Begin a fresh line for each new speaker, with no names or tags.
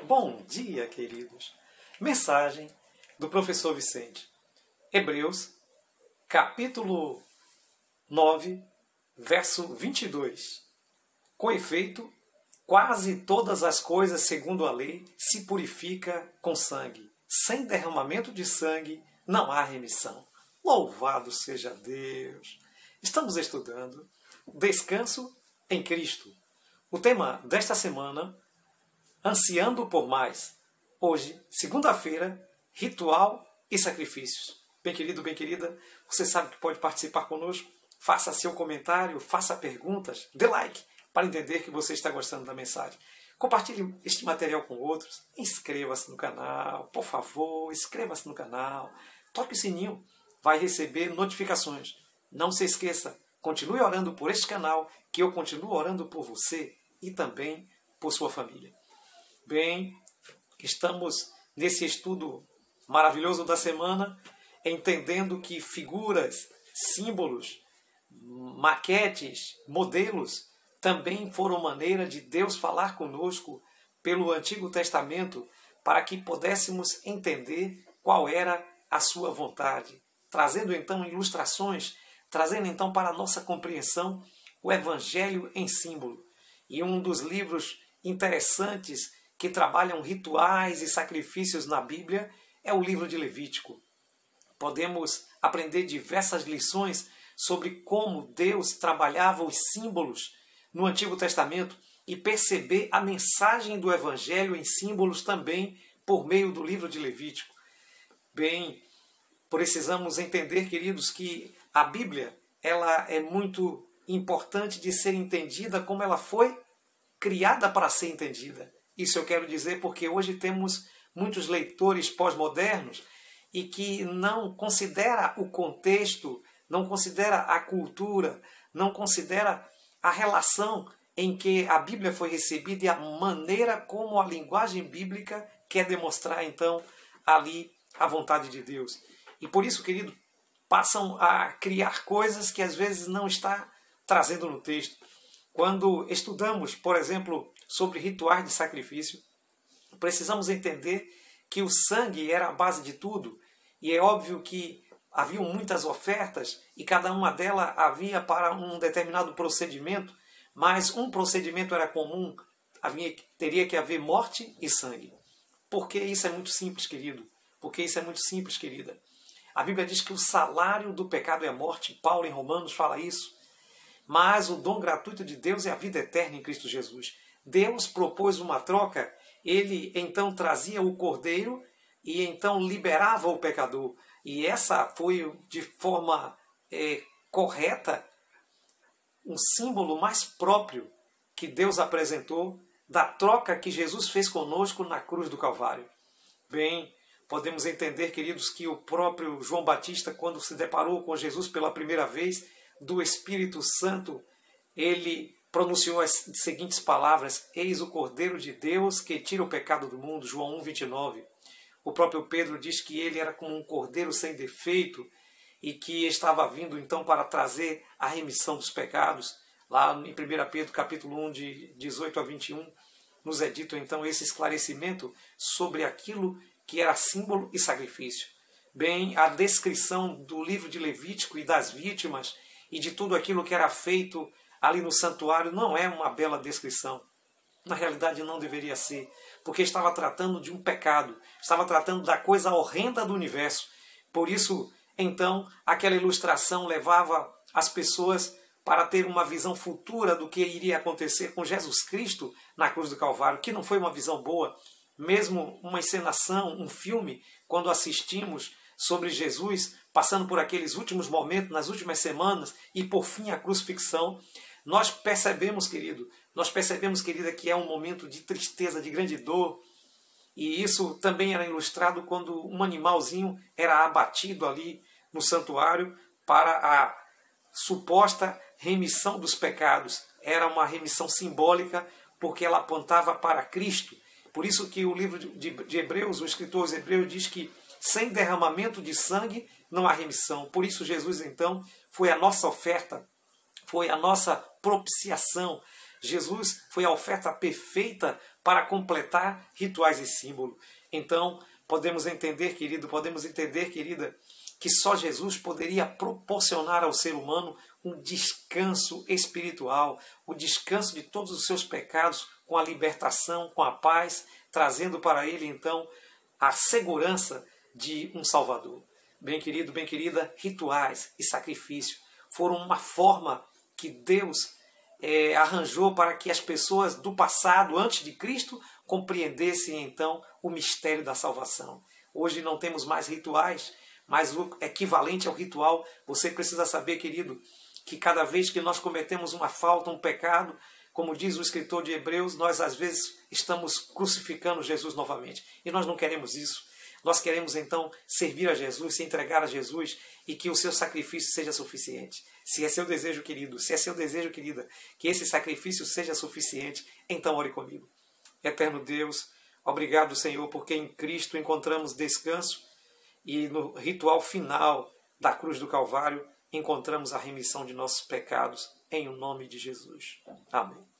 Bom dia, queridos. Mensagem do professor Vicente. Hebreus, capítulo 9, verso 22. Com efeito, quase todas as coisas, segundo a lei, se purifica com sangue. Sem derramamento de sangue, não há remissão. Louvado seja Deus! Estamos estudando Descanso em Cristo. O tema desta semana, Ansiando por Mais. Hoje, segunda-feira, ritual e sacrifícios. Bem querido, bem querida, você sabe que pode participar conosco. Faça seu comentário, faça perguntas, dê like para entender que você está gostando da mensagem. Compartilhe este material com outros. Inscreva-se no canal, por favor, inscreva-se no canal. Toque o sininho, vai receber notificações. Não se esqueça, continue orando por este canal, que eu continuo orando por você e também por sua família. Bem, estamos nesse estudo maravilhoso da semana, entendendo que figuras, símbolos, maquetes, modelos também foram maneira de Deus falar conosco pelo Antigo Testamento para que pudéssemos entender qual era a sua vontade, trazendo então ilustrações, trazendo então para a nossa compreensão o Evangelho em símbolo. E um dos livros interessantes que trabalham rituais e sacrifícios na Bíblia é o livro de Levítico. Podemos aprender diversas lições sobre como Deus trabalhava os símbolos no Antigo Testamento e perceber a mensagem do Evangelho em símbolos também por meio do livro de Levítico. Bem, precisamos entender, queridos, que a Bíblia ela é muito importante de ser entendida como ela foi criada para ser entendida. Isso eu quero dizer porque hoje temos muitos leitores pós-modernos e que não considera o contexto, não considera a cultura, não considera a relação em que a Bíblia foi recebida e a maneira como a linguagem bíblica quer demonstrar, então, ali a vontade de Deus. E por isso, querido, passam a criar coisas que às vezes não está trazendo no texto. Quando estudamos, por exemplo, sobre rituais de sacrifício, precisamos entender que o sangue era a base de tudo. E é óbvio que haviam muitas ofertas e cada uma delas havia para um determinado procedimento, mas um procedimento era comum, teria que haver morte e sangue. Por que isso é muito simples, querido? Porque isso é muito simples, querida. A Bíblia diz que o salário do pecado é a morte. Paulo em Romanos fala isso. Mas o dom gratuito de Deus é a vida eterna em Cristo Jesus. Deus propôs uma troca, ele então trazia o cordeiro e então liberava o pecador. E essa foi, de forma correta, um símbolo mais próprio que Deus apresentou da troca que Jesus fez conosco na cruz do Calvário. Bem, podemos entender, queridos, que o próprio João Batista, quando se deparou com Jesus pela primeira vez, do Espírito Santo, ele pronunciou as seguintes palavras: Eis o Cordeiro de Deus que tira o pecado do mundo, João 1,29. O próprio Pedro diz que ele era como um cordeiro sem defeito e que estava vindo então para trazer a remissão dos pecados. Lá em 1 Pedro capítulo 1, de 18 a 21, nos é dito então esse esclarecimento sobre aquilo que era símbolo e sacrifício. Bem, a descrição do livro de Levítico e das vítimas e de tudo aquilo que era feito ali no santuário não é uma bela descrição. Na realidade não deveria ser, porque estava tratando de um pecado, estava tratando da coisa horrenda do universo. Por isso, então, aquela ilustração levava as pessoas para ter uma visão futura do que iria acontecer com Jesus Cristo na cruz do Calvário, que não foi uma visão boa. Mesmo uma encenação, um filme, quando assistimos sobre Jesus passando por aqueles últimos momentos, nas últimas semanas, e por fim a crucifixão, nós percebemos, querida, que é um momento de tristeza, de grande dor. E isso também era ilustrado quando um animalzinho era abatido ali no santuário para a suposta remissão dos pecados. Era uma remissão simbólica porque ela apontava para Cristo. Por isso que o livro de Hebreus, o escritor aos Hebreus diz que sem derramamento de sangue não há remissão. Por isso Jesus então foi a nossa oferta, foi a nossa propiciação, Jesus foi a oferta perfeita para completar rituais e símbolos. Então, podemos entender, querido, querida, que só Jesus poderia proporcionar ao ser humano um descanso espiritual, o descanso de todos os seus pecados, com a libertação, com a paz, trazendo para ele, então, a segurança de um Salvador. Bem querido, bem querida, rituais e sacrifício foram uma forma que Deus arranjou para que as pessoas do passado, antes de Cristo, compreendessem então o mistério da salvação. Hoje não temos mais rituais, mas o equivalente ao ritual, você precisa saber, querido, que cada vez que nós cometemos uma falta, um pecado, como diz o escritor de Hebreus, nós às vezes estamos crucificando Jesus novamente. E nós não queremos isso. Nós queremos então servir a Jesus, se entregar a Jesus e que o seu sacrifício seja suficiente. Se é seu desejo, querido, se é seu desejo, querida, que esse sacrifício seja suficiente, então ore comigo. Eterno Deus, obrigado, Senhor, porque em Cristo encontramos descanso e no ritual final da cruz do Calvário encontramos a remissão de nossos pecados, em o nome de Jesus. Amém.